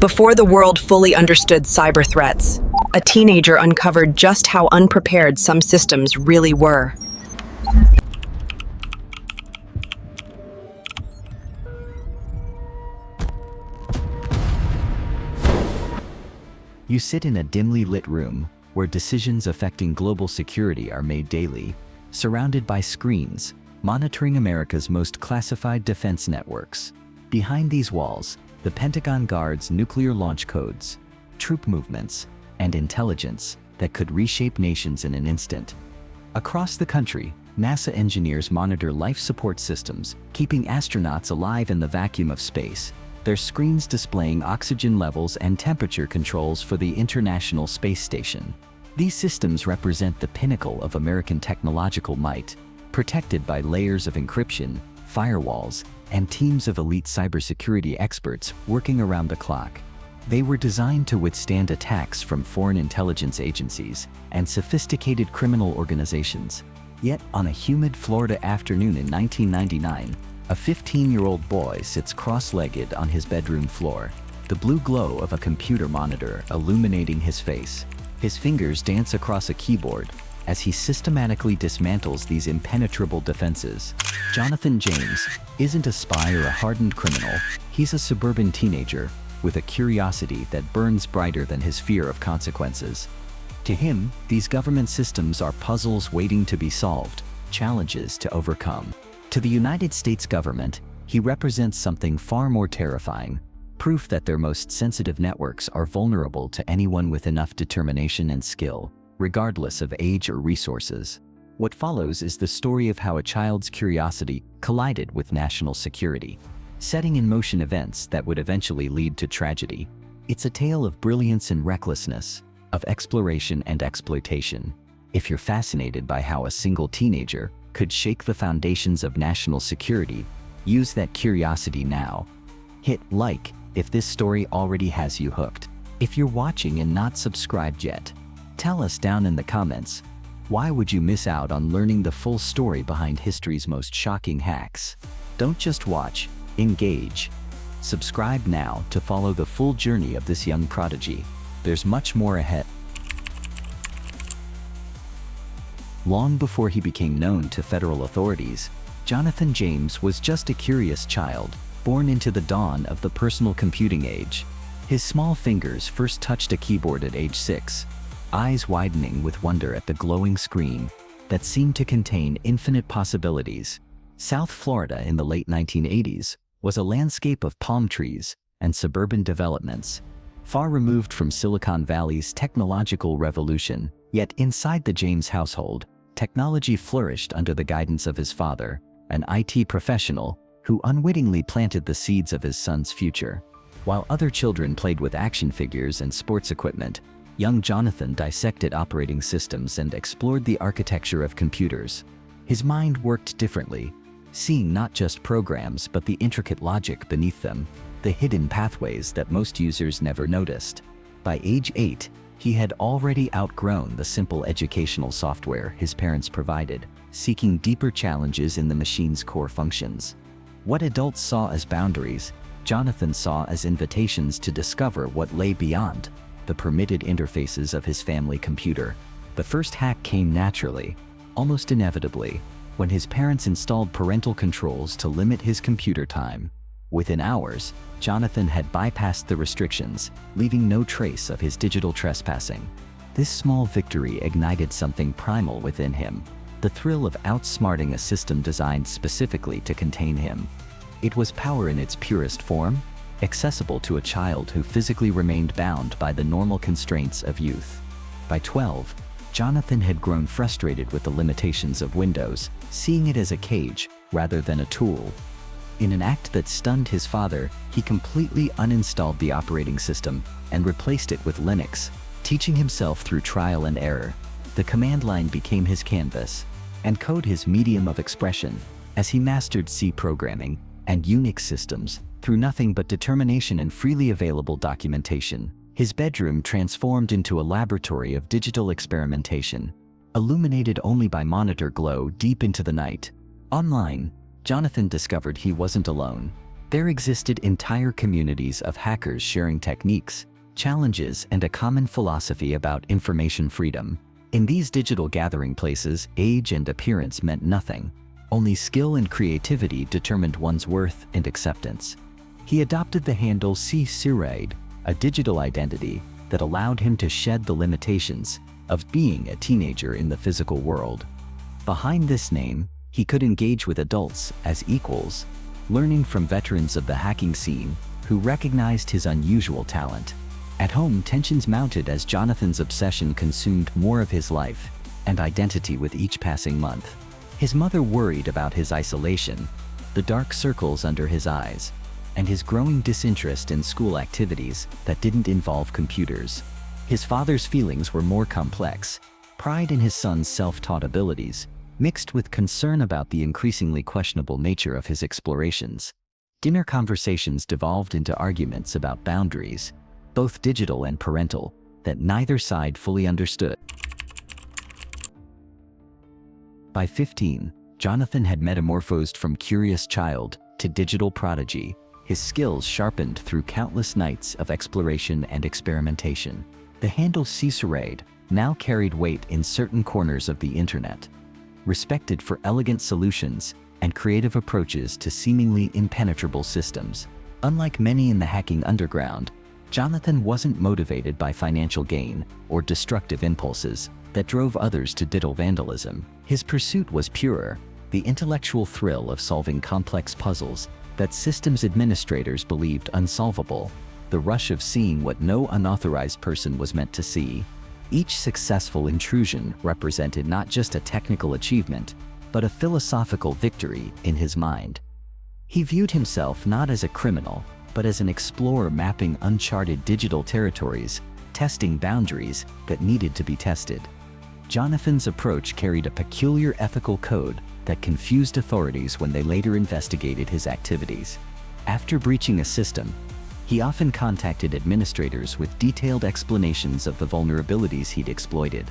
Before the world fully understood cyber threats, a teenager uncovered just how unprepared some systems really were. You sit in a dimly lit room where decisions affecting global security are made daily, surrounded by screens, monitoring America's most classified defense networks. Behind these walls, the Pentagon guards nuclear launch codes, troop movements, and intelligence that could reshape nations in an instant. Across the country, NASA engineers monitor life support systems, keeping astronauts alive in the vacuum of space, their screens displaying oxygen levels and temperature controls for the International Space Station. These systems represent the pinnacle of American technological might, protected by layers of encryption, firewalls, and teams of elite cybersecurity experts working around the clock. They were designed to withstand attacks from foreign intelligence agencies and sophisticated criminal organizations. Yet, on a humid Florida afternoon in 1999, a 15-year-old boy sits cross-legged on his bedroom floor, the blue glow of a computer monitor illuminating his face. His fingers dance across a keyboard as he systematically dismantles these impenetrable defenses. Jonathan James isn't a spy or a hardened criminal. He's a suburban teenager with a curiosity that burns brighter than his fear of consequences. To him, these government systems are puzzles waiting to be solved, challenges to overcome. To the United States government, he represents something far more terrifying, proof that their most sensitive networks are vulnerable to anyone with enough determination and skill, regardless of age or resources. What follows is the story of how a child's curiosity collided with national security, setting in motion events that would eventually lead to tragedy. It's a tale of brilliance and recklessness, of exploration and exploitation. If you're fascinated by how a single teenager could shake the foundations of national security, use that curiosity now. Hit like if this story already has you hooked. If you're watching and not subscribed yet, tell us down in the comments, why would you miss out on learning the full story behind history's most shocking hacks? Don't just watch, engage. Subscribe now to follow the full journey of this young prodigy. There's much more ahead. Long before he became known to federal authorities, Jonathan James was just a curious child, born into the dawn of the personal computing age. His small fingers first touched a keyboard at age 6, eyes widening with wonder at the glowing screen that seemed to contain infinite possibilities. South Florida in the late 1980s was a landscape of palm trees and suburban developments, far removed from Silicon Valley's technological revolution. Yet inside the James household, technology flourished under the guidance of his father, an IT professional who unwittingly planted the seeds of his son's future. While other children played with action figures and sports equipment, young Jonathan dissected operating systems and explored the architecture of computers. His mind worked differently, seeing not just programs but the intricate logic beneath them, the hidden pathways that most users never noticed. By age 8, he had already outgrown the simple educational software his parents provided, seeking deeper challenges in the machine's core functions. What adults saw as boundaries, Jonathan saw as invitations to discover what lay beyond the permitted interfaces of his family computer. The first hack came naturally, almost inevitably, when his parents installed parental controls to limit his computer time. Within hours, Jonathan had bypassed the restrictions, leaving no trace of his digital trespassing. This small victory ignited something primal within him, the thrill of outsmarting a system designed specifically to contain him. It was power in its purest form, accessible to a child who physically remained bound by the normal constraints of youth. By 12, Jonathan had grown frustrated with the limitations of Windows, seeing it as a cage rather than a tool. In an act that stunned his father, he completely uninstalled the operating system and replaced it with Linux, teaching himself through trial and error. The command line became his canvas, and code his medium of expression. As he mastered C programming and Unix systems through nothing but determination and freely available documentation, his bedroom transformed into a laboratory of digital experimentation, illuminated only by monitor glow deep into the night. Online, Jonathan discovered he wasn't alone. There existed entire communities of hackers sharing techniques, challenges, and a common philosophy about information freedom. In these digital gathering places, age and appearance meant nothing. Only skill and creativity determined one's worth and acceptance. He adopted the handle C-Suraid, a digital identity that allowed him to shed the limitations of being a teenager in the physical world. Behind this name, he could engage with adults as equals, learning from veterans of the hacking scene who recognized his unusual talent. At home, tensions mounted as Jonathan's obsession consumed more of his life and identity with each passing month. His mother worried about his isolation, the dark circles under his eyes, and his growing disinterest in school activities that didn't involve computers. His father's feelings were more complex, pride in his son's self-taught abilities, mixed with concern about the increasingly questionable nature of his explorations. Dinner conversations devolved into arguments about boundaries, both digital and parental, that neither side fully understood. By 15, Jonathan had metamorphosed from curious child to digital prodigy, his skills sharpened through countless nights of exploration and experimentation. The handle C-Suraid now carried weight in certain corners of the internet, respected for elegant solutions and creative approaches to seemingly impenetrable systems. Unlike many in the hacking underground, Jonathan wasn't motivated by financial gain or destructive impulses that drove others to digital vandalism. His pursuit was purer, the intellectual thrill of solving complex puzzles that systems administrators believed unsolvable, the rush of seeing what no unauthorized person was meant to see. Each successful intrusion represented not just a technical achievement, but a philosophical victory in his mind. He viewed himself not as a criminal, but as an explorer mapping uncharted digital territories, testing boundaries that needed to be tested. Jonathan's approach carried a peculiar ethical code that confused authorities when they later investigated his activities. After breaching a system, he often contacted administrators with detailed explanations of the vulnerabilities he'd exploited.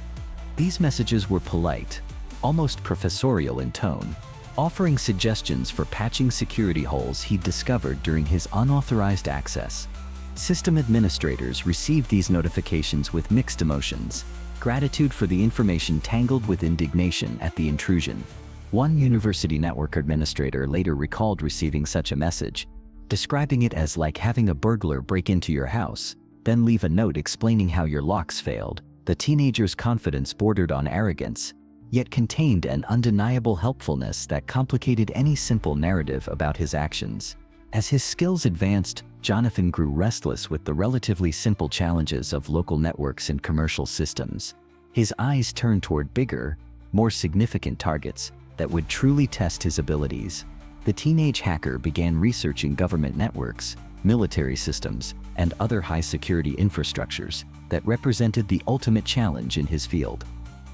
These messages were polite, almost professorial in tone, offering suggestions for patching security holes he'd discovered during his unauthorized access. System administrators received these notifications with mixed emotions, gratitude for the information tangled with indignation at the intrusion. One university network administrator later recalled receiving such a message, describing it as like having a burglar break into your house, then leave a note explaining how your locks failed. The teenager's confidence bordered on arrogance, yet contained an undeniable helpfulness that complicated any simple narrative about his actions. As his skills advanced, Jonathan grew restless with the relatively simple challenges of local networks and commercial systems. His eyes turned toward bigger, more significant targets that would truly test his abilities. The teenage hacker began researching government networks, military systems, and other high-security infrastructures that represented the ultimate challenge in his field.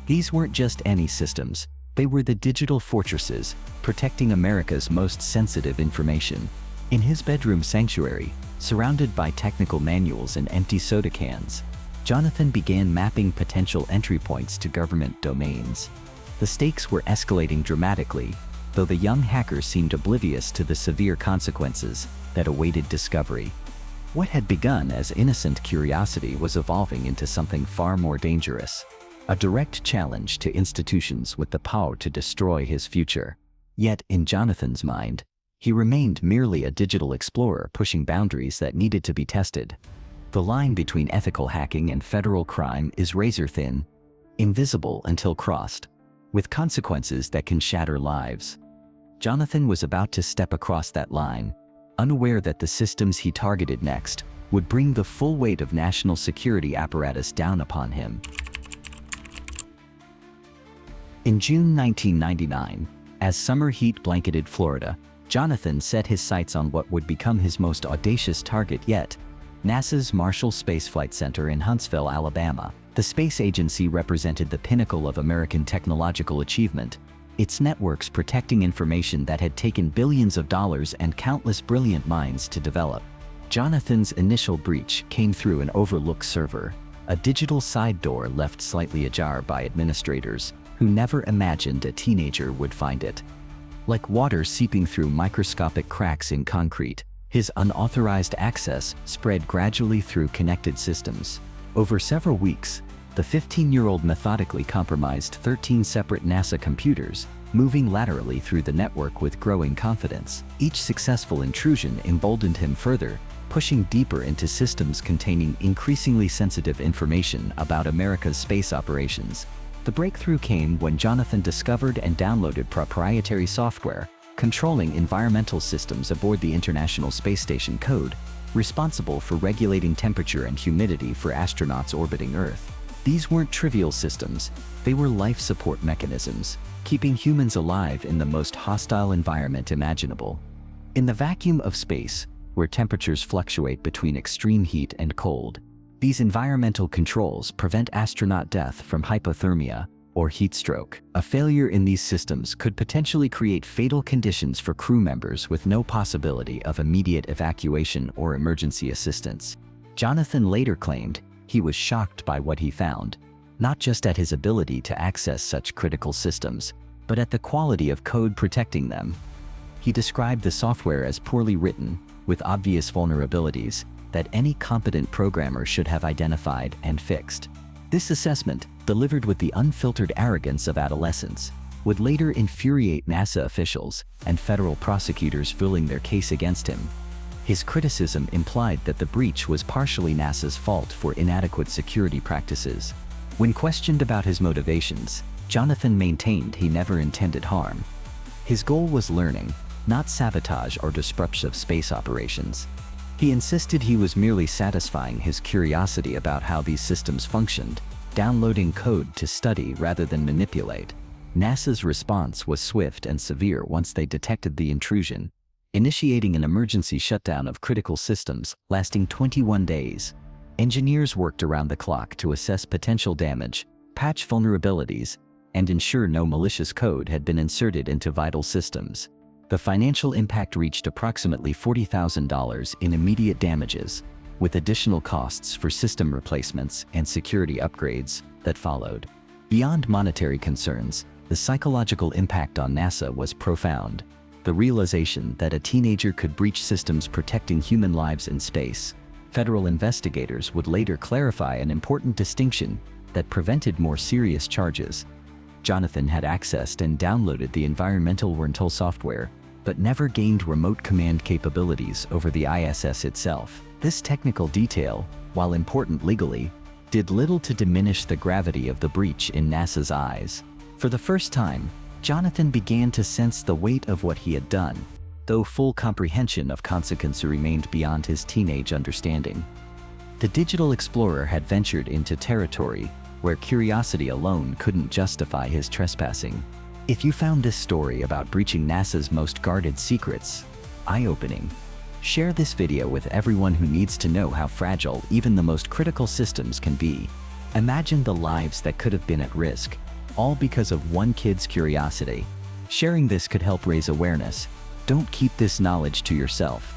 These weren't just any systems, they were the digital fortresses protecting America's most sensitive information. In his bedroom sanctuary, surrounded by technical manuals and empty soda cans, Jonathan began mapping potential entry points to government domains. The stakes were escalating dramatically, though the young hacker seemed oblivious to the severe consequences that awaited discovery. What had begun as innocent curiosity was evolving into something far more dangerous, a direct challenge to institutions with the power to destroy his future. Yet, in Jonathan's mind, he remained merely a digital explorer pushing boundaries that needed to be tested. The line between ethical hacking and federal crime is razor-thin, invisible until crossed, with consequences that can shatter lives. Jonathan was about to step across that line, unaware that the systems he targeted next would bring the full weight of national security apparatus down upon him. In June 1999, as summer heat blanketed Florida, Jonathan set his sights on what would become his most audacious target yet: NASA's Marshall Space Flight Center in Huntsville, Alabama. The space agency represented the pinnacle of American technological achievement, its networks protecting information that had taken billions of dollars and countless brilliant minds to develop. Jonathan's initial breach came through an overlooked server, a digital side door left slightly ajar by administrators who never imagined a teenager would find it. Like water seeping through microscopic cracks in concrete, His unauthorized access spread gradually through connected systems. Over several weeks, the 15-year-old methodically compromised 13 separate NASA computers, moving laterally through the network with growing confidence. Each successful intrusion emboldened him further, pushing deeper into systems containing increasingly sensitive information about America's space operations. The breakthrough came when Jonathan discovered and downloaded proprietary software controlling environmental systems aboard the International Space Station code, responsible for regulating temperature and humidity for astronauts orbiting Earth. These weren't trivial systems, they were life support mechanisms, keeping humans alive in the most hostile environment imaginable. In the vacuum of space, where temperatures fluctuate between extreme heat and cold, these environmental controls prevent astronaut death from hypothermia or heat stroke. A failure in these systems could potentially create fatal conditions for crew members with no possibility of immediate evacuation or emergency assistance. Jonathan later claimed he was shocked by what he found, not just at his ability to access such critical systems, but at the quality of code protecting them. He described the software as poorly written, with obvious vulnerabilities that any competent programmer should have identified and fixed. This assessment, delivered with the unfiltered arrogance of adolescence, would later infuriate NASA officials and federal prosecutors filing their case against him. His criticism implied that the breach was partially NASA's fault for inadequate security practices. When questioned about his motivations, Jonathan maintained he never intended harm. His goal was learning, not sabotage or disruption of space operations. He insisted he was merely satisfying his curiosity about how these systems functioned, downloading code to study rather than manipulate. NASA's response was swift and severe once they detected the intrusion, initiating an emergency shutdown of critical systems lasting 21 days. Engineers worked around the clock to assess potential damage, patch vulnerabilities, and ensure no malicious code had been inserted into vital systems. The financial impact reached approximately $40,000 in immediate damages, with additional costs for system replacements and security upgrades that followed. Beyond monetary concerns, the psychological impact on NASA was profound. The realization that a teenager could breach systems protecting human lives in space. Federal investigators would later clarify an important distinction that prevented more serious charges. Jonathan had accessed and downloaded the environmental control software, but never gained remote command capabilities over the ISS itself. This technical detail, while important legally, did little to diminish the gravity of the breach in NASA's eyes. For the first time, Jonathan began to sense the weight of what he had done, though full comprehension of consequence remained beyond his teenage understanding. The digital explorer had ventured into territory where curiosity alone couldn't justify his trespassing. If you found this story about breaching NASA's most guarded secrets eye-opening, share this video with everyone who needs to know how fragile even the most critical systems can be. Imagine the lives that could have been at risk, all because of one kid's curiosity. Sharing this could help raise awareness. Don't keep this knowledge to yourself.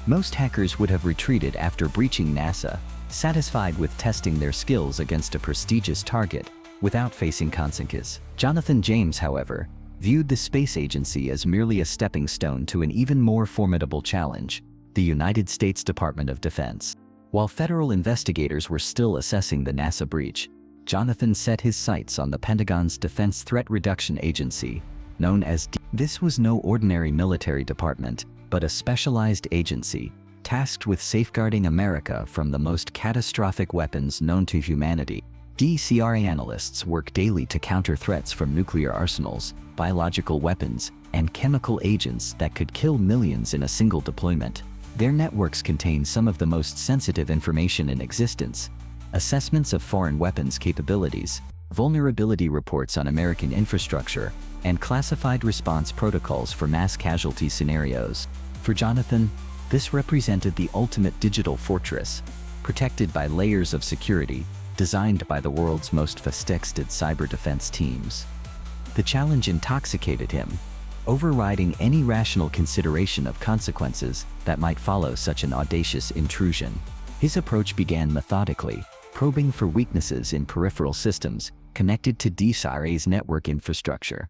Most hackers would have retreated after breaching NASA, satisfied with testing their skills against a prestigious target without facing consequences. Jonathan James, however, viewed the space agency as merely a stepping stone to an even more formidable challenge, the United States Department of Defense. While federal investigators were still assessing the NASA breach, Jonathan set his sights on the Pentagon's Defense Threat Reduction Agency, known as This was no ordinary military department, but a specialized agency tasked with safeguarding America from the most catastrophic weapons known to humanity. DCRA analysts work daily to counter threats from nuclear arsenals, biological weapons, and chemical agents that could kill millions in a single deployment. Their networks contain some of the most sensitive information in existence: assessments of foreign weapons capabilities, vulnerability reports on American infrastructure, and classified response protocols for mass casualty scenarios. For Jonathan, this represented the ultimate digital fortress, protected by layers of security designed by the world's most sophisticated cyber defense teams. The challenge intoxicated him, overriding any rational consideration of consequences that might follow such an audacious intrusion. His approach began methodically, probing for weaknesses in peripheral systems connected to DCRA's network infrastructure.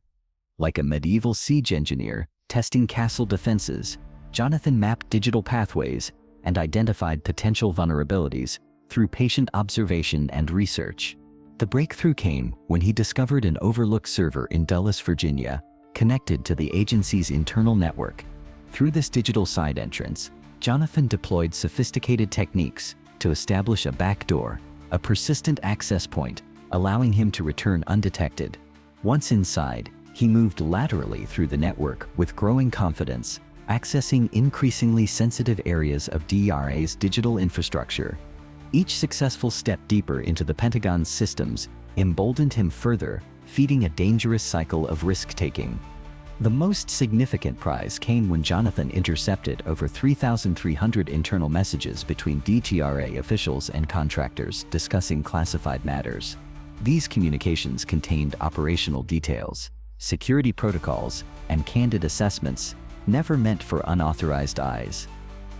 Like a medieval siege engineer, Testing castle defenses, Jonathan mapped digital pathways and identified potential vulnerabilities through patient observation and research. The breakthrough came when he discovered an overlooked server in Dulles, Virginia, connected to the agency's internal network. Through this digital side entrance, Jonathan deployed sophisticated techniques to establish a backdoor, a persistent access point, allowing him to return undetected. Once inside, he moved laterally through the network with growing confidence, accessing increasingly sensitive areas of DRA's digital infrastructure. Each successful step deeper into the Pentagon's systems emboldened him further, feeding a dangerous cycle of risk-taking. The most significant prize came when Jonathan intercepted over 3,300 internal messages between DTRA officials and contractors discussing classified matters. These communications contained operational details, security protocols, and candid assessments, never meant for unauthorized eyes.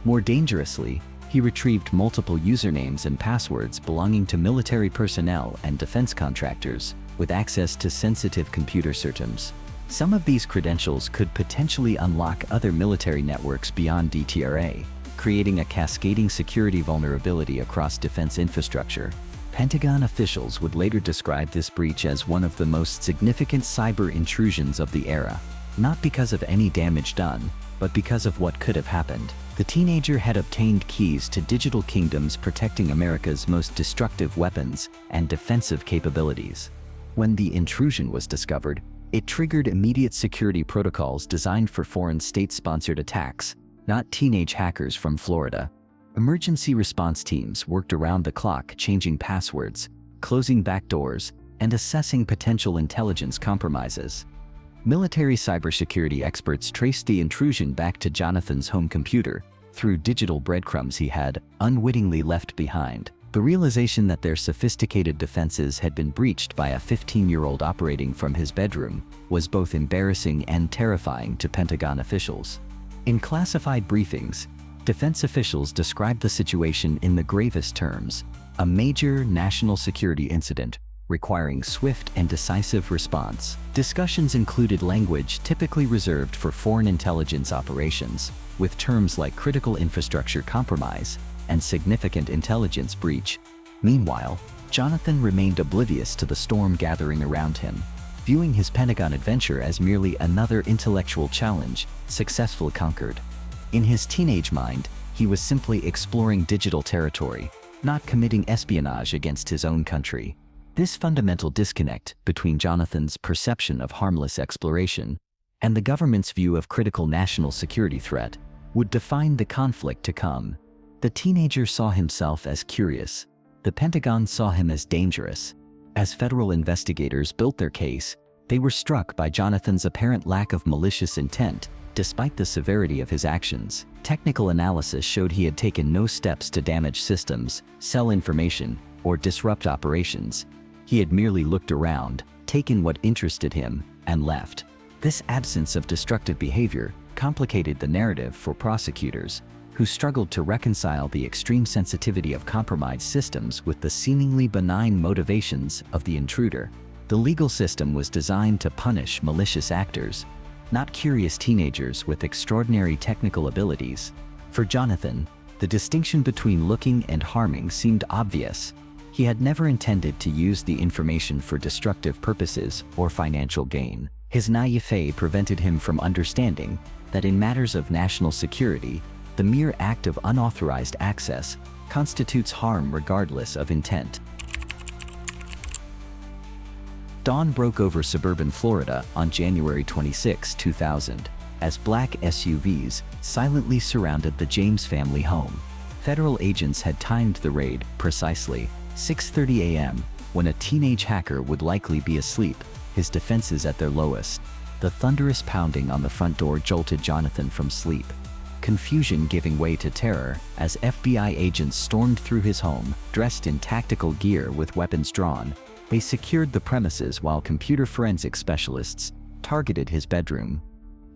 More dangerously, he retrieved multiple usernames and passwords belonging to military personnel and defense contractors with access to sensitive computer systems. Some of these credentials could potentially unlock other military networks beyond DTRA, creating a cascading security vulnerability across defense infrastructure. Pentagon officials would later describe this breach as one of the most significant cyber intrusions of the era, not because of any damage done, but because of what could have happened. The teenager had obtained keys to digital kingdoms protecting America's most destructive weapons and defensive capabilities. When the intrusion was discovered, it triggered immediate security protocols designed for foreign state-sponsored attacks, not teenage hackers from Florida. Emergency response teams worked around the clock, changing passwords, closing backdoors, and assessing potential intelligence compromises. Military cybersecurity experts traced the intrusion back to Jonathan's home computer through digital breadcrumbs he had unwittingly left behind. The realization that their sophisticated defenses had been breached by a 15-year-old operating from his bedroom was both embarrassing and terrifying to Pentagon officials. In classified briefings, defense officials described the situation in the gravest terms: a major national security incident requiring swift and decisive response. Discussions included language typically reserved for foreign intelligence operations, with terms like critical infrastructure compromise and significant intelligence breach. Meanwhile, Jonathan remained oblivious to the storm gathering around him, viewing his Pentagon adventure as merely another intellectual challenge successfully conquered. In his teenage mind, he was simply exploring digital territory, not committing espionage against his own country. This fundamental disconnect between Jonathan's perception of harmless exploration and the government's view of critical national security threat would define the conflict to come. The teenager saw himself as curious. The Pentagon saw him as dangerous. As federal investigators built their case, they were struck by Jonathan's apparent lack of malicious intent, despite the severity of his actions. Technical analysis showed he had taken no steps to damage systems, sell information, or disrupt operations. He had merely looked around, taken what interested him, and left. This absence of destructive behavior complicated the narrative for prosecutors, who struggled to reconcile the extreme sensitivity of compromised systems with the seemingly benign motivations of the intruder. The legal system was designed to punish malicious actors, not curious teenagers with extraordinary technical abilities. For Jonathan, the distinction between looking and harming seemed obvious. He had never intended to use the information for destructive purposes or financial gain. His naivete prevented him from understanding that in matters of national security, the mere act of unauthorized access constitutes harm regardless of intent. Dawn broke over suburban Florida on January 26, 2000, as black SUVs silently surrounded the James family home. Federal agents had timed the raid precisely 6:30 a.m., when a teenage hacker would likely be asleep, his defenses at their lowest. The thunderous pounding on the front door jolted Jonathan from sleep, confusion giving way to terror as FBI agents stormed through his home, dressed in tactical gear with weapons drawn. They secured the premises while computer forensic specialists targeted his bedroom,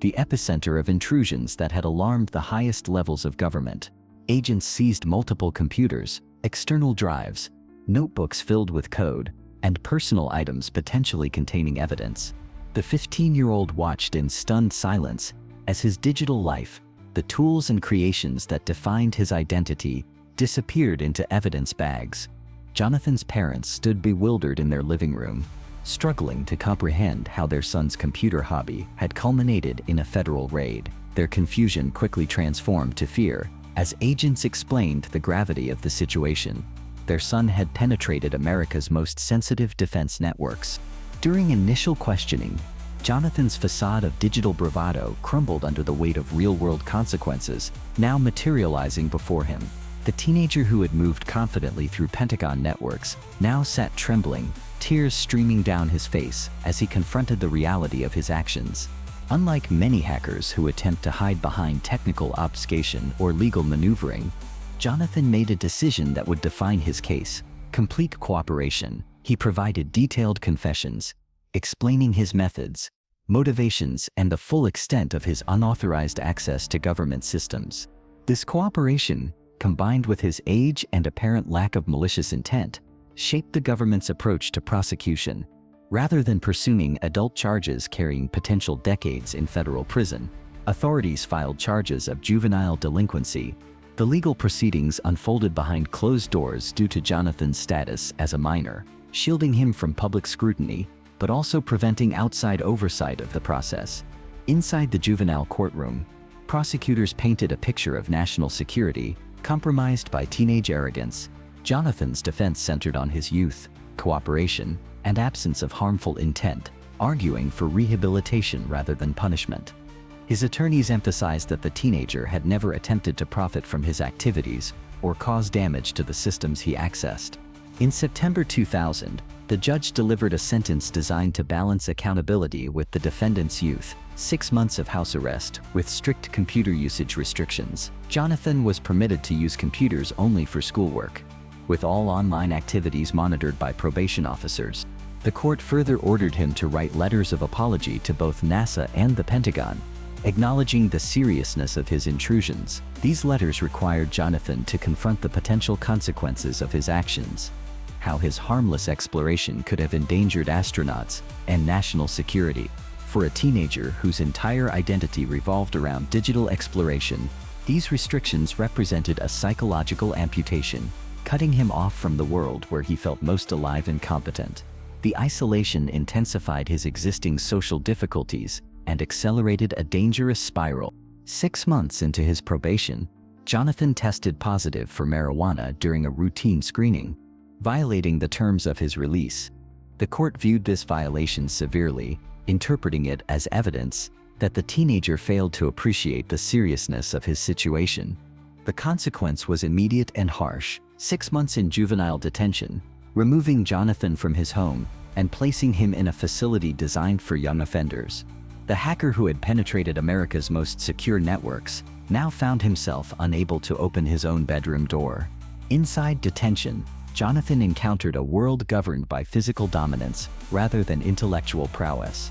the epicenter of intrusions that had alarmed the highest levels of government. Agents seized multiple computers, external drives, notebooks filled with code, and personal items potentially containing evidence. The 15-year-old watched in stunned silence As his digital life, the tools and creations that defined his identity, disappeared into evidence bags, Jonathan's parents stood bewildered in their living room, struggling to comprehend how their son's computer hobby had culminated in a federal raid. Their confusion quickly transformed to fear as agents explained the gravity of the situation. Their son had penetrated America's most sensitive defense networks. During initial questioning, Jonathan's facade of digital bravado crumbled under the weight of real-world consequences, now materializing before him. The teenager who had moved confidently through Pentagon networks now sat trembling, tears streaming down his face as he confronted the reality of his actions. Unlike many hackers who attempt to hide behind technical obfuscation or legal maneuvering, Jonathan made a decision that would define his case: complete cooperation. He provided detailed confessions, explaining his methods, motivations, and the full extent of his unauthorized access to government systems. This cooperation, combined with his age and apparent lack of malicious intent, shaped the government's approach to prosecution. Rather than pursuing adult charges carrying potential decades in federal prison, authorities filed charges of juvenile delinquency. The legal proceedings unfolded behind closed doors due to Jonathan's status as a minor, shielding him from public scrutiny, but also preventing outside oversight of the process. Inside the juvenile courtroom, prosecutors painted a picture of national security compromised by teenage arrogance. Jonathan's defense centered on his youth, cooperation, and absence of harmful intent, arguing for rehabilitation rather than punishment. His attorneys emphasized that the teenager had never attempted to profit from his activities or cause damage to the systems he accessed. In September 2000, the judge delivered a sentence designed to balance accountability with the defendant's youth: 6 months of house arrest with strict computer usage restrictions. Jonathan was permitted to use computers only for schoolwork, with all online activities monitored by probation officers. The court further ordered him to write letters of apology to both NASA and the Pentagon, acknowledging the seriousness of his intrusions. These letters required Jonathan to confront the potential consequences of his actions, how his harmless exploration could have endangered astronauts and national security. For a teenager whose entire identity revolved around digital exploration, these restrictions represented a psychological amputation, cutting him off from the world where he felt most alive and competent. The isolation intensified his existing social difficulties and accelerated a dangerous spiral. 6 months into his probation, Jonathan tested positive for marijuana during a routine screening, violating the terms of his release. The court viewed this violation severely, interpreting it as evidence that the teenager failed to appreciate the seriousness of his situation. The consequence was immediate and harsh: 6 months in juvenile detention, removing Jonathan from his home and placing him in a facility designed for young offenders. The hacker who had penetrated America's most secure networks now found himself unable to open his own bedroom door. Inside detention, Jonathan encountered a world governed by physical dominance rather than intellectual prowess.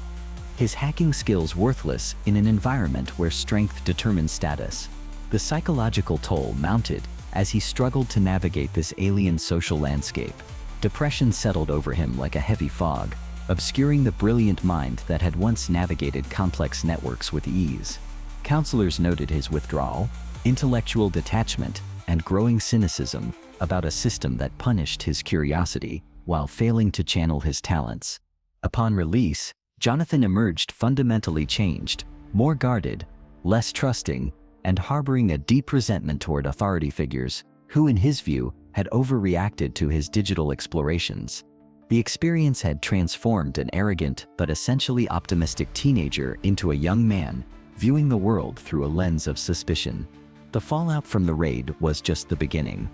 His hacking skills worthless in an environment where strength determined status. The psychological toll mounted as he struggled to navigate this alien social landscape. Depression settled over him like a heavy fog, obscuring the brilliant mind that had once navigated complex networks with ease. Counselors noted his withdrawal, intellectual detachment, and growing cynicism about a system that punished his curiosity while failing to channel his talents. Upon release, Jonathan emerged fundamentally changed, more guarded, less trusting, and harboring a deep resentment toward authority figures who, in his view, had overreacted to his digital explorations. The experience had transformed an arrogant but essentially optimistic teenager into a young man, viewing the world through a lens of suspicion. The fallout from the raid was just the beginning.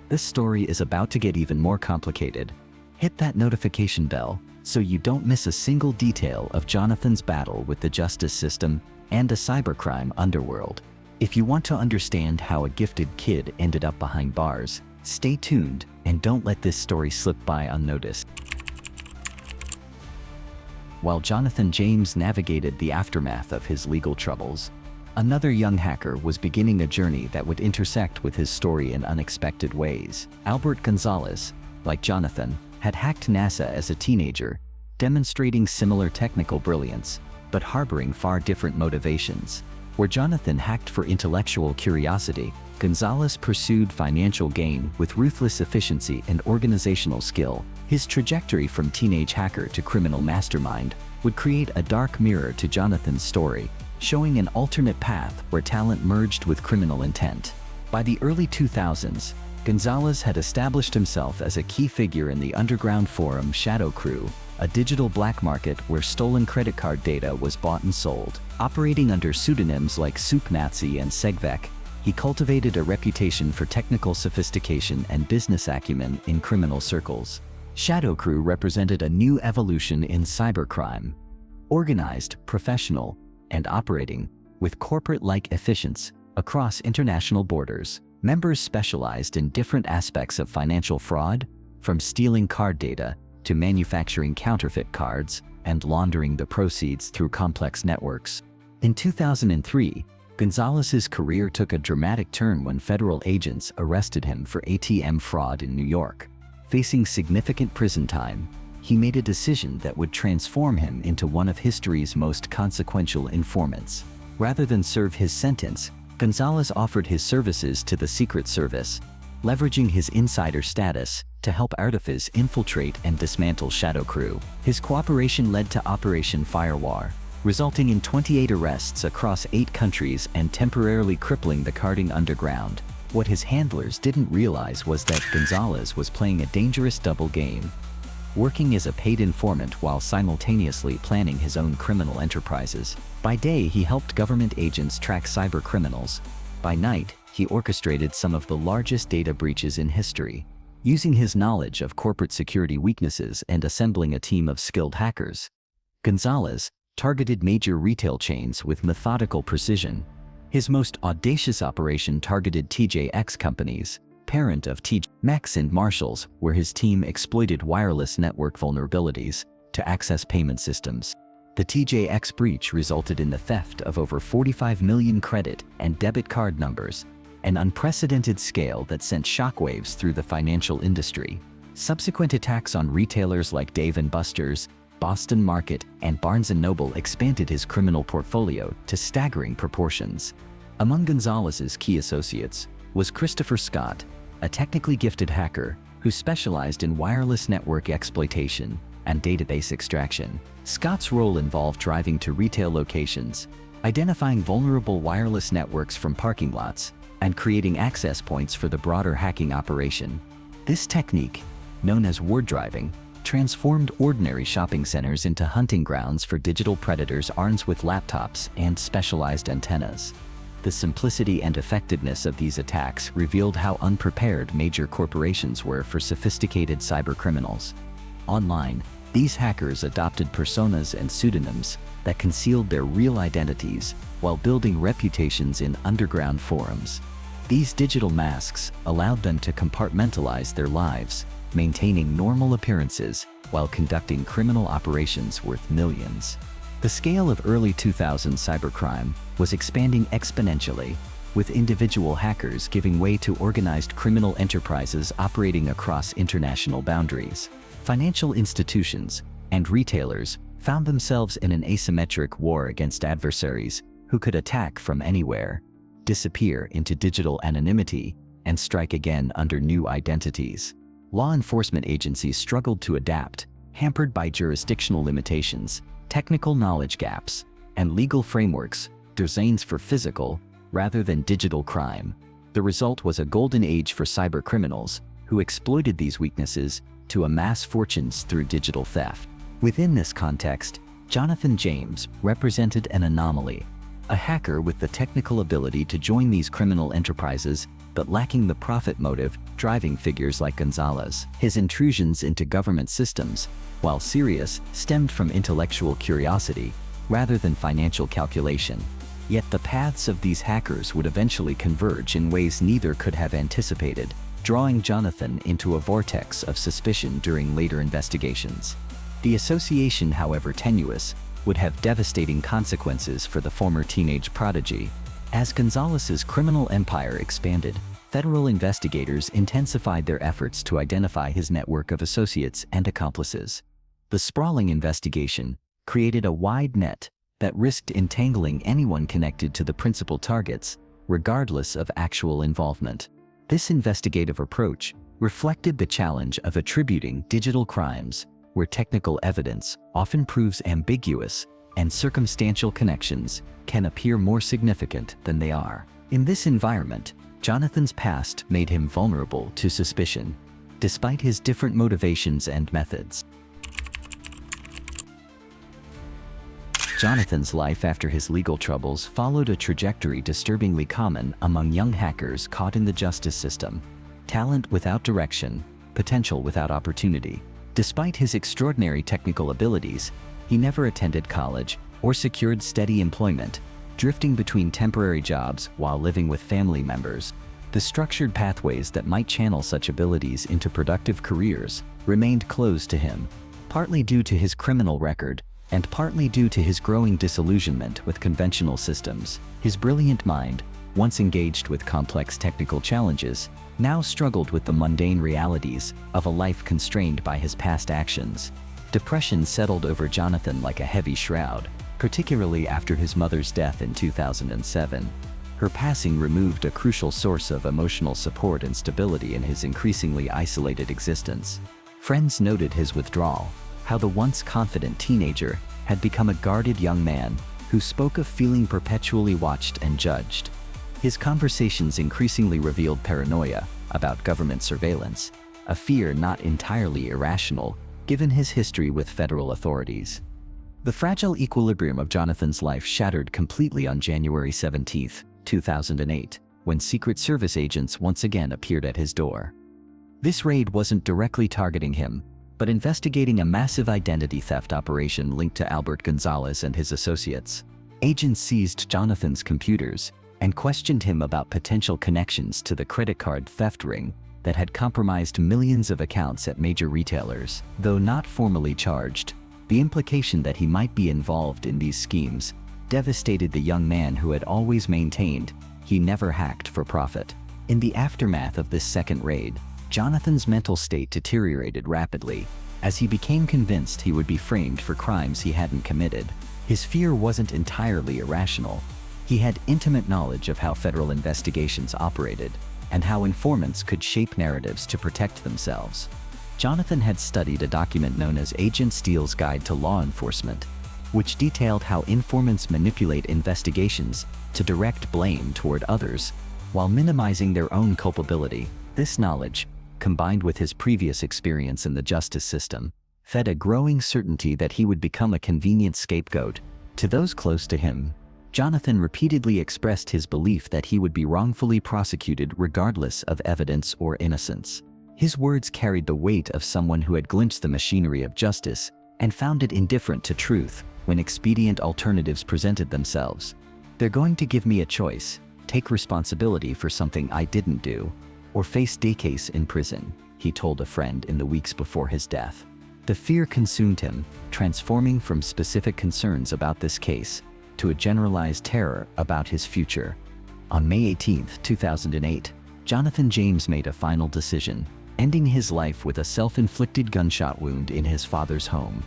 This story is about to get even more complicated. Hit that notification bell so you don't miss a single detail of Jonathan's battle with the justice system and a cybercrime underworld. If you want to understand how a gifted kid ended up behind bars, stay tuned and don't let this story slip by unnoticed. While Jonathan James navigated the aftermath of his legal troubles, another young hacker was beginning a journey that would intersect with his story in unexpected ways. Albert Gonzalez, like Jonathan, had hacked NASA as a teenager, demonstrating similar technical brilliance, but harboring far different motivations. Where Jonathan hacked for intellectual curiosity, Gonzalez pursued financial gain with ruthless efficiency and organizational skill. His trajectory from teenage hacker to criminal mastermind would create a dark mirror to Jonathan's story, showing an alternate path where talent merged with criminal intent. By the early 2000s, Gonzalez had established himself as a key figure in the underground forum Shadow Crew, a digital black market where stolen credit card data was bought and sold. Operating under pseudonyms like Soup Nazi and Segvec, he cultivated a reputation for technical sophistication and business acumen in criminal circles. Shadow Crew represented a new evolution in cybercrime. Organized, professional, and operating with corporate-like efficiency across international borders. Members specialized in different aspects of financial fraud, from stealing card data to manufacturing counterfeit cards and laundering the proceeds through complex networks. In 2003, Gonzalez's career took a dramatic turn when federal agents arrested him for ATM fraud in New York. Facing significant prison time, he made a decision that would transform him into one of history's most consequential informants. Rather than serve his sentence, Gonzalez offered his services to the Secret Service, leveraging his insider status to help artifice infiltrate and dismantle Shadow Crew. His cooperation led to Operation Firewall, resulting in 28 arrests across 8 countries and temporarily crippling the carding underground. What his handlers didn't realize was that Gonzalez was playing a dangerous double game, working as a paid informant while simultaneously planning his own criminal enterprises. By day, he helped government agents track cyber criminals. By night, he orchestrated some of the largest data breaches in history. Using his knowledge of corporate security weaknesses and assembling a team of skilled hackers, Gonzalez targeted major retail chains with methodical precision. His most audacious operation targeted TJX Companies, parent of TJX and Marshalls, where his team exploited wireless network vulnerabilities to access payment systems. The TJX breach resulted in the theft of over 45 million credit and debit card numbers, an unprecedented scale that sent shockwaves through the financial industry. Subsequent attacks on retailers like Dave & Buster's, Boston Market, and Barnes & Noble expanded his criminal portfolio to staggering proportions. Among Gonzalez's key associates was Christopher Scott, a technically gifted hacker who specialized in wireless network exploitation and database extraction. Scott's role involved driving to retail locations, identifying vulnerable wireless networks from parking lots, and creating access points for the broader hacking operation. This technique, known as word driving, transformed ordinary shopping centers into hunting grounds for digital predators armed with laptops and specialized antennas. The simplicity and effectiveness of these attacks revealed how unprepared major corporations were for sophisticated cybercriminals. Online, these hackers adopted personas and pseudonyms that concealed their real identities while building reputations in underground forums. These digital masks allowed them to compartmentalize their lives, maintaining normal appearances while conducting criminal operations worth millions. The scale of early 2000s cybercrime was expanding exponentially, with individual hackers giving way to organized criminal enterprises operating across international boundaries. Financial institutions and retailers found themselves in an asymmetric war against adversaries who could attack from anywhere, disappear into digital anonymity, and strike again under new identities. Law enforcement agencies struggled to adapt, hampered by jurisdictional limitations, technical knowledge gaps, and legal frameworks designed for physical rather than digital crime. The result was a golden age for cybercriminals who exploited these weaknesses to amass fortunes through digital theft. Within this context, Jonathan James represented an anomaly, a hacker with the technical ability to join these criminal enterprises but lacking the profit motive driving figures like Gonzalez. His intrusions into government systems, while serious, stemmed from intellectual curiosity rather than financial calculation. Yet the paths of these hackers would eventually converge in ways neither could have anticipated, drawing Jonathan into a vortex of suspicion during later investigations. The association, however tenuous, would have devastating consequences for the former teenage prodigy. As Gonzalez's criminal empire expanded, federal investigators intensified their efforts to identify his network of associates and accomplices. The sprawling investigation created a wide net that risked entangling anyone connected to the principal targets, regardless of actual involvement. This investigative approach reflected the challenge of attributing digital crimes, where technical evidence often proves ambiguous and circumstantial connections can appear more significant than they are. In this environment, Jonathan's past made him vulnerable to suspicion, despite his different motivations and methods. Jonathan's life after his legal troubles followed a trajectory disturbingly common among young hackers caught in the justice system: talent without direction, potential without opportunity. Despite his extraordinary technical abilities, he never attended college or secured steady employment, drifting between temporary jobs while living with family members. The structured pathways that might channel such abilities into productive careers remained closed to him, partly due to his criminal record and partly due to his growing disillusionment with conventional systems. His brilliant mind, once engaged with complex technical challenges, now struggled with the mundane realities of a life constrained by his past actions. Depression settled over Jonathan like a heavy shroud, particularly after his mother's death in 2007. Her passing removed a crucial source of emotional support and stability in his increasingly isolated existence. Friends noted his withdrawal, how the once confident teenager had become a guarded young man who spoke of feeling perpetually watched and judged. His conversations increasingly revealed paranoia about government surveillance, a fear not entirely irrational given his history with federal authorities. The fragile equilibrium of Jonathan's life shattered completely on January 17, 2008, when Secret Service agents once again appeared at his door. This raid wasn't directly targeting him, but investigating a massive identity theft operation linked to Albert Gonzalez and his associates. Agents seized Jonathan's computers and questioned him about potential connections to the credit card theft ring that had compromised millions of accounts at major retailers. Though not formally charged, the implication that he might be involved in these schemes devastated the young man who had always maintained he never hacked for profit. In the aftermath of this second raid, Jonathan's mental state deteriorated rapidly as he became convinced he would be framed for crimes he hadn't committed. His fear wasn't entirely irrational. He had intimate knowledge of how federal investigations operated and how informants could shape narratives to protect themselves. Jonathan had studied a document known as Agent Steele's Guide to Law Enforcement, which detailed how informants manipulate investigations to direct blame toward others while minimizing their own culpability. This knowledge, combined with his previous experience in the justice system, fed a growing certainty that he would become a convenient scapegoat to those close to him. Jonathan repeatedly expressed his belief that he would be wrongfully prosecuted regardless of evidence or innocence. His words carried the weight of someone who had glimpsed the machinery of justice and found it indifferent to truth when expedient alternatives presented themselves. "They're going to give me a choice: take responsibility for something I didn't do, or face decades in prison," he told a friend in the weeks before his death. The fear consumed him, transforming from specific concerns about this case to a generalized terror about his future. On May 18, 2008, Jonathan James made a final decision, ending his life with a self-inflicted gunshot wound in his father's home.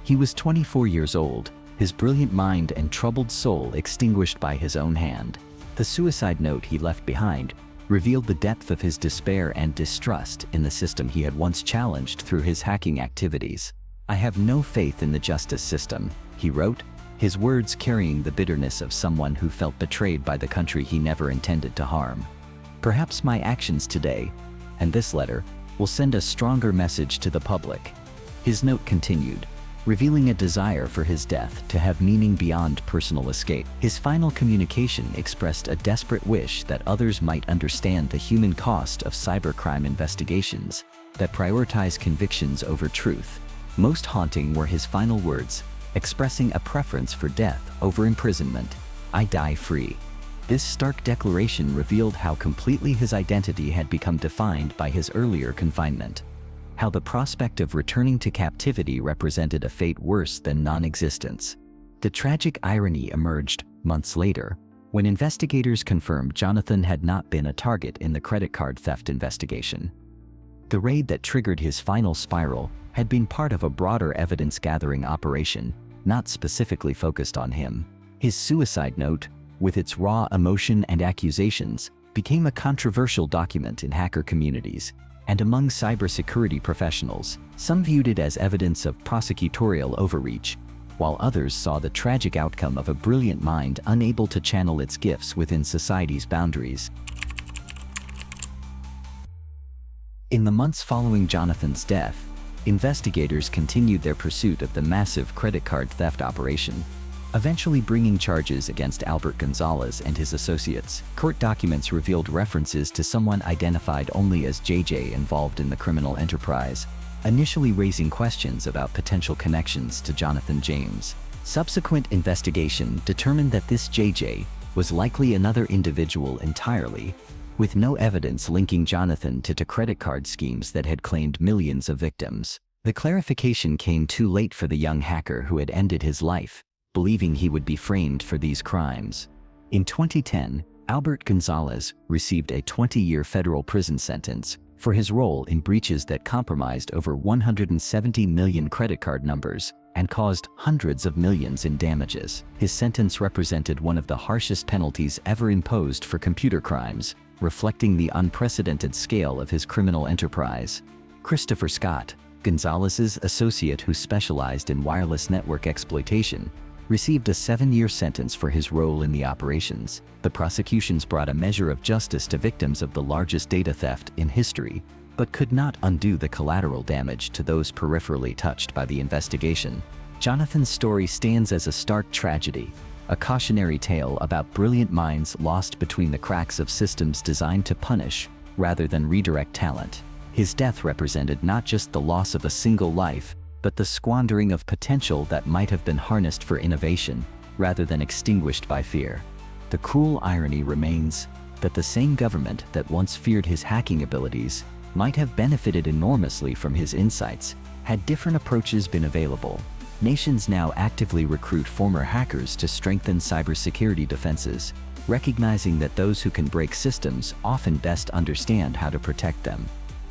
He was 24 years old, his brilliant mind and troubled soul extinguished by his own hand. The suicide note he left behind revealed the depth of his despair and distrust in the system he had once challenged through his hacking activities. "I have no faith in the justice system," he wrote, his words carrying the bitterness of someone who felt betrayed by the country he never intended to harm. "Perhaps my actions today, and this letter, will send a stronger message to the public." His note continued, revealing a desire for his death to have meaning beyond personal escape. His final communication expressed a desperate wish that others might understand the human cost of cybercrime investigations that prioritize convictions over truth. Most haunting were his final words, expressing a preference for death over imprisonment. "I die free." This stark declaration revealed how completely his identity had become defined by his earlier confinement, how the prospect of returning to captivity represented a fate worse than non-existence. The tragic irony emerged months later, when investigators confirmed Jonathan had not been a target in the credit card theft investigation. The raid that triggered his final spiral had been part of a broader evidence-gathering operation not specifically focused on him. His suicide note, with its raw emotion and accusations, became a controversial document in hacker communities and among cybersecurity professionals. Some viewed it as evidence of prosecutorial overreach, while others saw the tragic outcome of a brilliant mind unable to channel its gifts within society's boundaries. In the months following Jonathan's death, investigators continued their pursuit of the massive credit card theft operation, eventually bringing charges against Albert Gonzalez and his associates. Court documents revealed references to someone identified only as JJ involved in the criminal enterprise, initially raising questions about potential connections to Jonathan James. Subsequent investigation determined that this JJ was likely another individual entirely, with no evidence linking Jonathan to credit card schemes that had claimed millions of victims. The clarification came too late for the young hacker who had ended his life, believing he would be framed for these crimes. In 2010, Albert Gonzalez received a 20-year federal prison sentence for his role in breaches that compromised over 170 million credit card numbers and caused hundreds of millions in damages. His sentence represented one of the harshest penalties ever imposed for computer crimes, reflecting the unprecedented scale of his criminal enterprise. Christopher Scott, Gonzalez's associate who specialized in wireless network exploitation, received a 7-year sentence for his role in the operations. The prosecutions brought a measure of justice to victims of the largest data theft in history, but could not undo the collateral damage to those peripherally touched by the investigation. Jonathan's story stands as a stark tragedy, a cautionary tale about brilliant minds lost between the cracks of systems designed to punish rather than redirect talent. His death represented not just the loss of a single life, but the squandering of potential that might have been harnessed for innovation rather than extinguished by fear. The cruel irony remains that the same government that once feared his hacking abilities might have benefited enormously from his insights had different approaches been available. Nations now actively recruit former hackers to strengthen cybersecurity defenses, recognizing that those who can break systems often best understand how to protect them.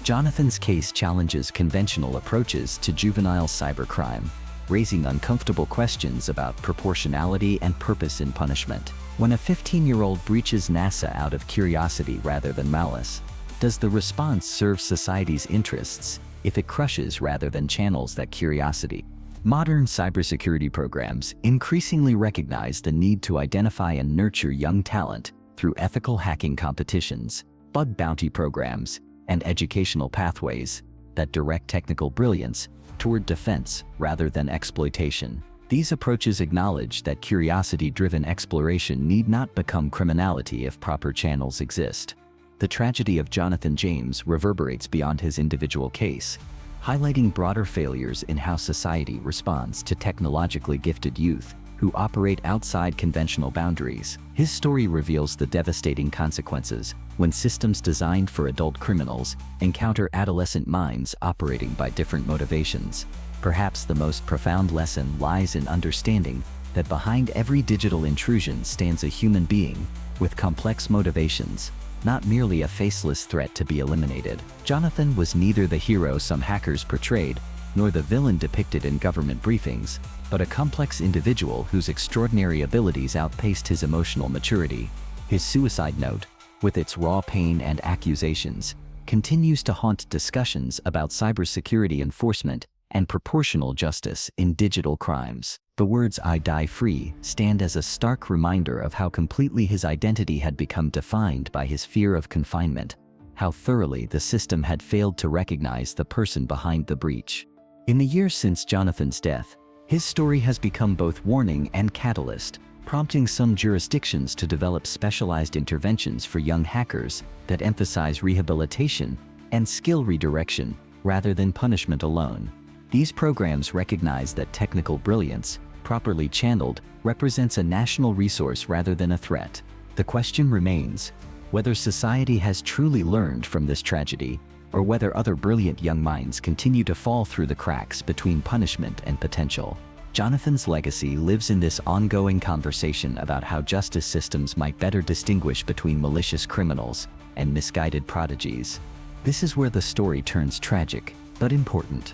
Jonathan's case challenges conventional approaches to juvenile cybercrime, raising uncomfortable questions about proportionality and purpose in punishment. When a 15-year-old breaches NASA out of curiosity rather than malice, does the response serve society's interests if it crushes rather than channels that curiosity? Modern cybersecurity programs increasingly recognize the need to identify and nurture young talent through ethical hacking competitions, bug bounty programs, and educational pathways that direct technical brilliance toward defense rather than exploitation. These approaches acknowledge that curiosity-driven exploration need not become criminality if proper channels exist. The tragedy of Jonathan James reverberates beyond his individual case, highlighting broader failures in how society responds to technologically gifted youth who operate outside conventional boundaries. His story reveals the devastating consequences when systems designed for adult criminals encounter adolescent minds operating by different motivations. Perhaps the most profound lesson lies in understanding that behind every digital intrusion stands a human being with complex motivations, not merely a faceless threat to be eliminated. Jonathan was neither the hero some hackers portrayed, nor the villain depicted in government briefings, but a complex individual whose extraordinary abilities outpaced his emotional maturity. His suicide note, with its raw pain and accusations, continues to haunt discussions about cybersecurity enforcement and proportional justice in digital crimes. The words "I die free" stand as a stark reminder of how completely his identity had become defined by his fear of confinement, how thoroughly the system had failed to recognize the person behind the breach. In the years since Jonathan's death, his story has become both warning and catalyst, prompting some jurisdictions to develop specialized interventions for young hackers that emphasize rehabilitation and skill redirection rather than punishment alone. These programs recognize that technical brilliance, properly channeled, represents a national resource rather than a threat. The question remains whether society has truly learned from this tragedy, or whether other brilliant young minds continue to fall through the cracks between punishment and potential. Jonathan's legacy lives in this ongoing conversation about how justice systems might better distinguish between malicious criminals and misguided prodigies. This is where the story turns tragic, but important.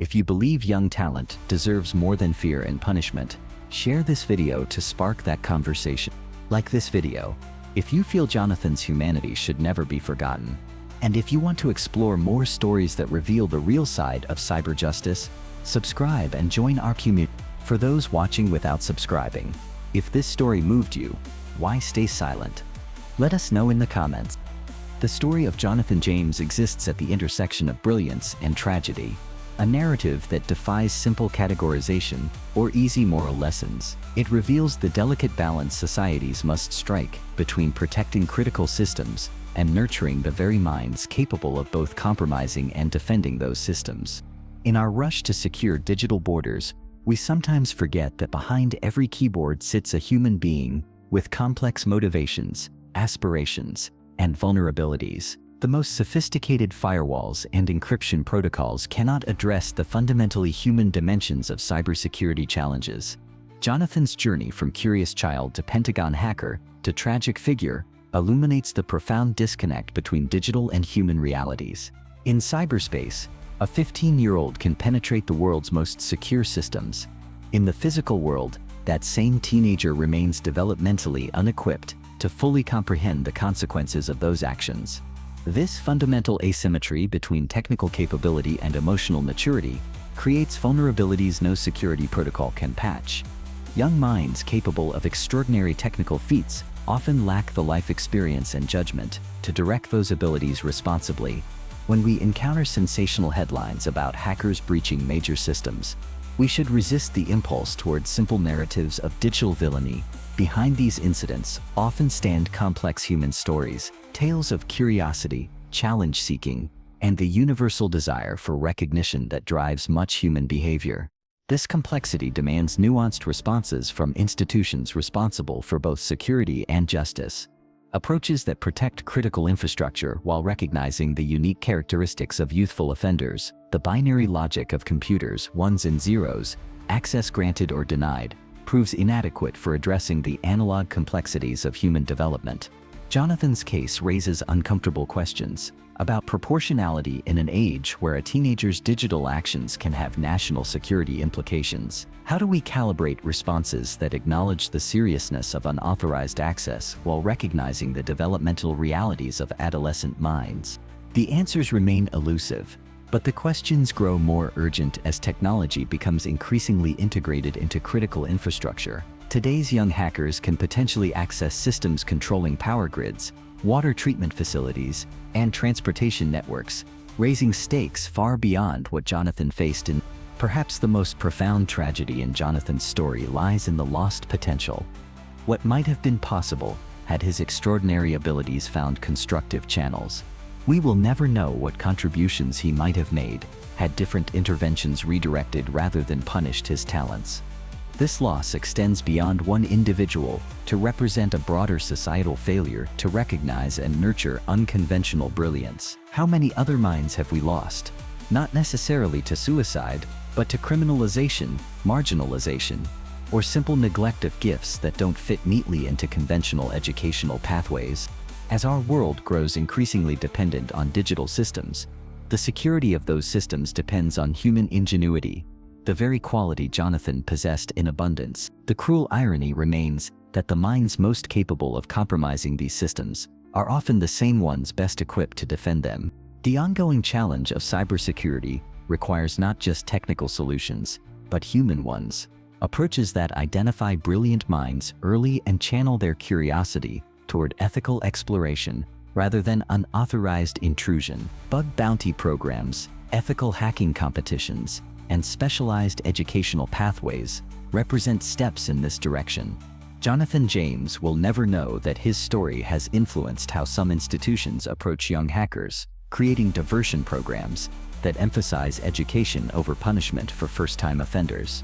If you believe young talent deserves more than fear and punishment, share this video to spark that conversation. Like this video if you feel Jonathan's humanity should never be forgotten. And if you want to explore more stories that reveal the real side of cyber justice, subscribe and join our community. For those watching without subscribing, if this story moved you, why stay silent? Let us know in the comments. The story of Jonathan James exists at the intersection of brilliance and tragedy, a narrative that defies simple categorization or easy moral lessons. It reveals the delicate balance societies must strike between protecting critical systems and nurturing the very minds capable of both compromising and defending those systems. In our rush to secure digital borders, we sometimes forget that behind every keyboard sits a human being with complex motivations, aspirations, and vulnerabilities. The most sophisticated firewalls and encryption protocols cannot address the fundamentally human dimensions of cybersecurity challenges. Jonathan's journey from curious child to Pentagon hacker to tragic figure illuminates the profound disconnect between digital and human realities. In cyberspace, a 15-year-old can penetrate the world's most secure systems. In the physical world, that same teenager remains developmentally unequipped to fully comprehend the consequences of those actions. This fundamental asymmetry between technical capability and emotional maturity creates vulnerabilities no security protocol can patch. Young minds capable of extraordinary technical feats often lack the life experience and judgment to direct those abilities responsibly. When we encounter sensational headlines about hackers breaching major systems, we should resist the impulse towards simple narratives of digital villainy. Behind these incidents often stand complex human stories, tales of curiosity, challenge-seeking, and the universal desire for recognition that drives much human behavior. This complexity demands nuanced responses from institutions responsible for both security and justice. Approaches that protect critical infrastructure while recognizing the unique characteristics of youthful offenders, the binary logic of computers, ones and zeros, access granted or denied, proves inadequate for addressing the analog complexities of human development. Jonathan's case raises uncomfortable questions about proportionality in an age where a teenager's digital actions can have national security implications. How do we calibrate responses that acknowledge the seriousness of unauthorized access while recognizing the developmental realities of adolescent minds? The answers remain elusive, but the questions grow more urgent as technology becomes increasingly integrated into critical infrastructure. Today's young hackers can potentially access systems controlling power grids, water treatment facilities, and transportation networks, raising stakes far beyond what Jonathan faced in. Perhaps the most profound tragedy in Jonathan's story lies in the lost potential. What might have been possible had his extraordinary abilities found constructive channels. We will never know what contributions he might have made had different interventions redirected rather than punished his talents. This loss extends beyond one individual to represent a broader societal failure to recognize and nurture unconventional brilliance. How many other minds have we lost? Not necessarily to suicide, but to criminalization, marginalization, or simple neglect of gifts that don't fit neatly into conventional educational pathways. As our world grows increasingly dependent on digital systems, the security of those systems depends on human ingenuity, the very quality Jonathan possessed in abundance. The cruel irony remains that the minds most capable of compromising these systems are often the same ones best equipped to defend them. The ongoing challenge of cybersecurity requires not just technical solutions, but human ones. Approaches that identify brilliant minds early and channel their curiosity toward ethical exploration rather than unauthorized intrusion. Bug bounty programs, ethical hacking competitions, and specialized educational pathways represent steps in this direction. Jonathan James will never know that his story has influenced how some institutions approach young hackers, creating diversion programs that emphasize education over punishment for first-time offenders.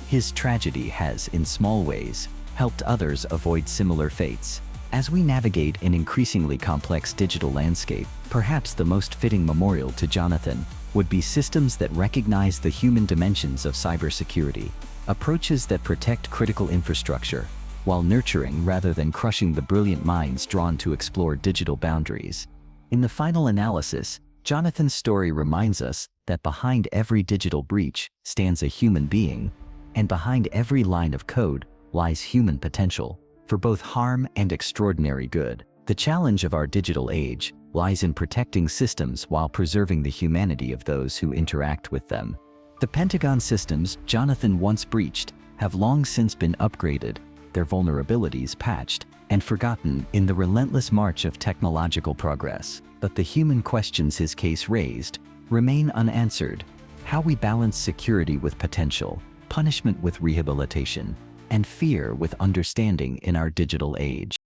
His tragedy has, in small ways, helped others avoid similar fates. As we navigate an increasingly complex digital landscape, perhaps the most fitting memorial to Jonathan would be systems that recognize the human dimensions of cybersecurity, approaches that protect critical infrastructure, while nurturing rather than crushing the brilliant minds drawn to explore digital boundaries. In the final analysis, Jonathan's story reminds us that behind every digital breach stands a human being, and behind every line of code lies human potential for both harm and extraordinary good. The challenge of our digital age lies in protecting systems while preserving the humanity of those who interact with them. The Pentagon systems Jonathan once breached have long since been upgraded, their vulnerabilities patched, and forgotten in the relentless march of technological progress. But the human questions his case raised remain unanswered. How we balance security with potential, punishment with rehabilitation, and fear with understanding in our digital age.